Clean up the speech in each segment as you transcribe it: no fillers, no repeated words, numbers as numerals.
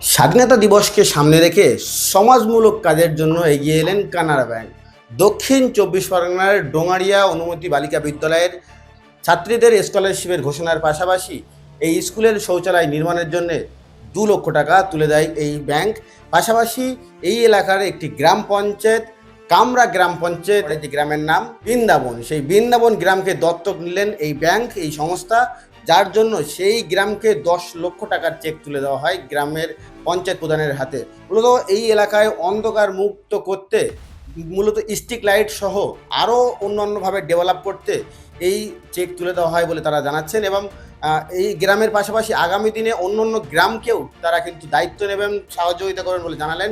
স্বাধীনতা দিবসকে সামনে রেখে সমাজমূলক কাজের জন্য এগিয়ে এলেন কানাড়া ব্যাংক। দক্ষিণ চব্বিশ পরগনার ডোঙারিয়া অনুমতি বালিকা বিদ্যালয়ের ছাত্রীদের স্কলারশিপের ঘোষণার পাশাপাশি এই স্কুলের শৌচালয় নির্মাণের জন্য 2 লক্ষ টাকা তুলে দেয় এই ব্যাংক। পাশাপাশি এই এলাকার একটি গ্রাম পঞ্চায়েত, কামরা গ্রাম পঞ্চায়েত, একটি গ্রামের নাম বৃন্দাবন, সেই বৃন্দাবন গ্রামকে দত্তক নিলেন এই ব্যাংক, এই সংস্থা, যার জন্য সেই গ্রামকে 10 লক্ষ টাকার চেক তুলে দেওয়া হয় গ্রামের পঞ্চায়েত প্রধানের হাতে। মূলত এই এলাকায় অন্ধকার মুক্ত করতে, মূলত স্ট্রিট লাইট সহ আরও অন্যান্যভাবে ডেভেলপ করতে এই চেক তুলে দেওয়া হয় বলে তারা জানাচ্ছেন। এবং এই গ্রামের পাশাপাশি আগামী দিনে অন্য গ্রামকেও তারা কিন্তু দায়িত্ব নেবেন, সহযোগিতা করবেন বলে জানালেন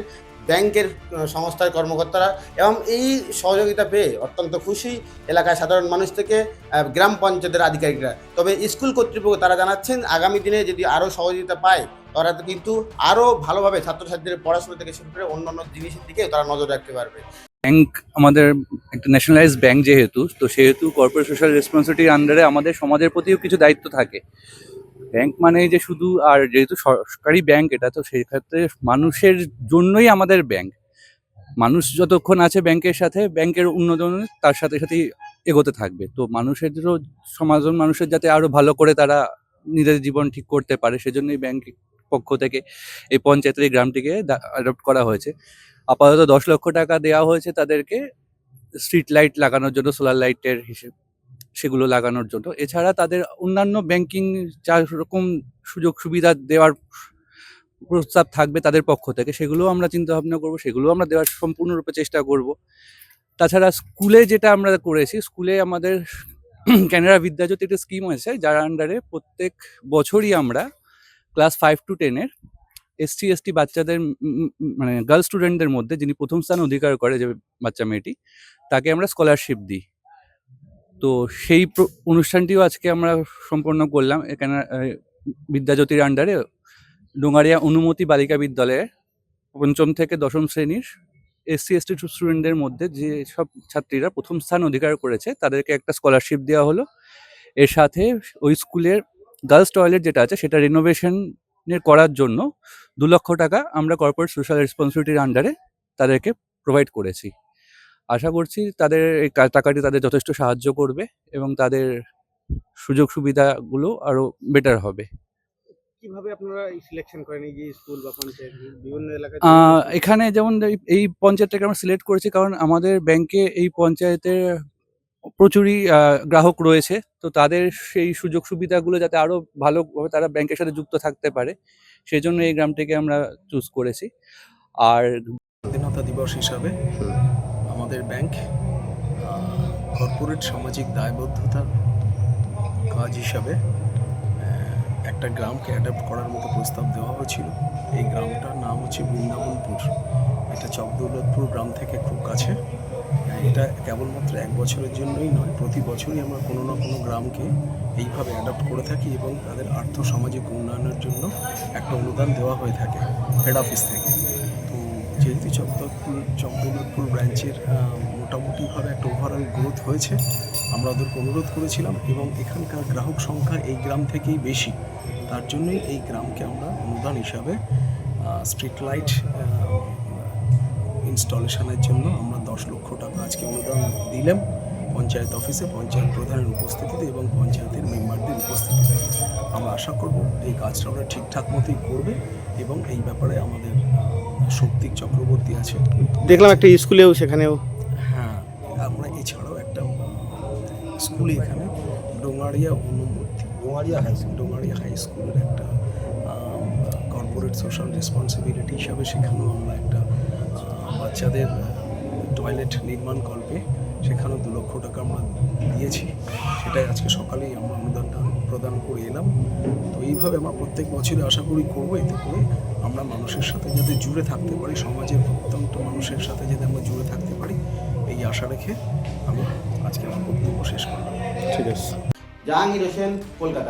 ব্যাংকের সংস্থার কর্মকর্তারা। এবং এই সহযোগিতা পেয়ে অত্যন্ত খুশি এলাকার সাধারণ মানুষ থেকে গ্রাম পঞ্চায়েতের আধিকারিকরা। তবে স্কুল কর্তৃপক্ষ তারা জানাচ্ছেন আগামী দিনে যদি আরও সহযোগিতা পায় তারা কিন্তু আরও ভালোভাবে ছাত্রছাত্রীদের পড়াশোনা থেকে শুরু করে অন্যান্য জিনিসের দিকে তারা নজর রাখতে পারবে। ব্যাংক আমাদের একটা ন্যাশনালাইজড ব্যাংক যেহেতু, তো সেহেতু কর্পোরেট সোশ্যাল রেসপন্সিবিলিটির আন্ডারে আমাদের সমাজের প্রতিও কিছু দায়িত্ব থাকে। ব্যাংক মানে যে শুধু, আর যেহেতু সরকারি ব্যাংক এটা, তো সেই ক্ষেত্রে মানুষের জন্যই আমাদের ব্যাংক। মানুষ যতক্ষণ আছে ব্যাংকের সাথে, ব্যাংকের উন্নয়ন তার সাথে সাথেই এগোতে থাকবে। তো মানুষেরও, মানুষের যাতে আরো ভালো করে তারা নিজের জীবন ঠিক করতে পারে, সেজন্যই ব্যাংক পক্ষ থেকে এই পঞ্চায়েতের এই গ্রামটিকে অ্যাডপ্ট করা হয়েছে। আপাতত 10 লক্ষ টাকা দেওয়া হয়েছে তাদেরকে স্ট্রিট লাইট লাগানোর জন্য, সোলার লাইটের হিসেব সেগুলো লাগানোর জন্য। এছাড়া তাদের অন্যান্য ব্যাংকিং যা রকম সুযোগ সুবিধা দেওয়ার প্রস্তাব থাকবে তাদের পক্ষ থেকে, সেগুলো আমরা চিন্তা ভাবনা করবো, সেগুলো আমরা দেওয়ার সম্পূর্ণরূপে চেষ্টা করব। তাছাড়া স্কুলে যেটা আমরা করেছি, স্কুলে আমাদের ক্যানারা বিদ্যাজ্যোতি একটা স্কিম আছে, যার আন্ডারে প্রত্যেক বছরই আমরা ক্লাস 5 to 10 SC/ST বাচ্চাদের, মানে গার্ল স্টুডেন্টদের মধ্যে যিনি প্রথম স্থান অধিকার করে, যে বাচ্চা মেয়েটি, তাকে আমরা স্কলারশিপ দিই। তো সেই অনুষ্ঠানটিও আজকে আমরা সম্পন্ন করলাম এখানে বিদ্যাজ্যোতির আন্ডারে ডোঙারিয়া অনুমতি বালিকা বিদ্যালয়ে 5ম থেকে 10ম শ্রেণীর SC/ST স্টুডেন্টদের মধ্যে যে সব ছাত্রীরা প্রথম স্থান অধিকার করেছে তাদেরকে একটা স্কলারশিপ দেওয়া হলো। এর সাথে ওই স্কুলের গার্লস টয়লেট যেটা আছে সেটা রিনোভেশনের করার জন্য 2 লক্ষ টাকা আমরা কর্পোরেট সোশ্যাল রেসপন্সিবিলিটির আন্ডারে তাদেরকে প্রোভাইড করেছি। আশা করছি তাদের এই টাকাটি তাদের যথেষ্ট সাহায্য করবে এবং তাদের সুযোগ সুবিধাগুলো আরো বেটার হবে। কিভাবে আপনারা সিলেকশন করেন এই যে স্কুল বা পঞ্চায়েত বিভিন্ন এলাকায়? এখানে যেমন এই পঞ্চায়েতটাকে আমরা সিলেক্ট করেছি কারণ আমাদের ব্যাংকে এই পঞ্চায়েতের প্রচুরই গ্রাহক রয়েছে, তো তাদের সেই সুযোগ সুবিধাগুলো যাতে আরো ভালোভাবে তারা ব্যাংকের সাথে যুক্ত থাকতে পারে, সেই জন্য এই গ্রামটিকে আমরা চুজ করেছি। আর স্বাধীনতা দিবস হিসাবে আমাদের ব্যাংক কর্পোরেট সামাজিক দায়বদ্ধতার কাজ হিসাবে একটা গ্রামকে অ্যাডাপ্ট করার মতো প্রস্তাব দেওয়া হয়েছিল। এই গ্রামটার নাম হচ্ছে বৃন্দাবনপুর। এটা চকদৌলতপুর গ্রাম থেকে খুব কাছে। এটা কেবলমাত্র 1 বছরের জন্যই নয়, প্রতি বছরই আমরা কোনো না কোনো গ্রামকে এইভাবে অ্যাডাপ্ট করে থাকি এবং তাদের আর্থ সামাজিক উন্নয়নের জন্য একটা অনুদান দেওয়া হয়ে থাকে হেড অফিস থেকে। তো যেহেতু চকদৌলতপুর ব্রাঞ্চের মোটামুটিভাবে একটা ওভারঅল গ্রোথ হয়েছে, আমরা ওদেরকে অনুরোধ করেছিলাম এবং এখানকার গ্রাহক সংখ্যা এই গ্রাম থেকেই বেশি, তার জন্যই এই গ্রামকে আমরা অনুদান হিসাবে স্ট্রিট লাইট ইনস্টলেশনের জন্য আমরা 10 লক্ষ টাকা আজকে অনুদান দিলাম পঞ্চায়েত অফিসে, পঞ্চায়েত প্রধানের উপস্থিতিতে এবং পঞ্চায়েতের মেম্বারদের উপস্থিতিতে। আমরা আশা করব এই কাজটা ওরা ঠিকঠাক মতোই করবে এবং এই ব্যাপারে আমাদের সৌপ্তিক চক্রবর্তী আছে, দেখলাম একটা স্কুলেও, সেখানেও। হ্যাঁ, আমরা এছাড়াও একটা স্কুলে এখানে ডোঙারিয়া হাই স্কুলের একটা কর্পোরেট সোশ্যাল রেসপন্সিবিলিটি হিসাবে সেখানেও আমরা একটা বাচ্চাদের টয়লেট নির্মাণ কল্পে সেখানেও 2 লক্ষ টাকা আমরা দিয়েছি। সেটাই আজকে সকালেই আমরা অনুদানটা প্রদান করে এলাম। তো এইভাবে আমরা প্রত্যেক বছরই আশা করি করবো, এতে করে আমরা মানুষের সাথে যাতে জুড়ে থাকতে পারি, সমাজের প্রত্যন্ত মানুষের সাথে যাতে আমরা জুড়ে থাকতে পারি, এই আশা রেখে আমি আজকে আমার বক্তব্য শেষ করলাম। ঠিক আছে। জাহাঙ্গীর হোসেন, কলকাতা।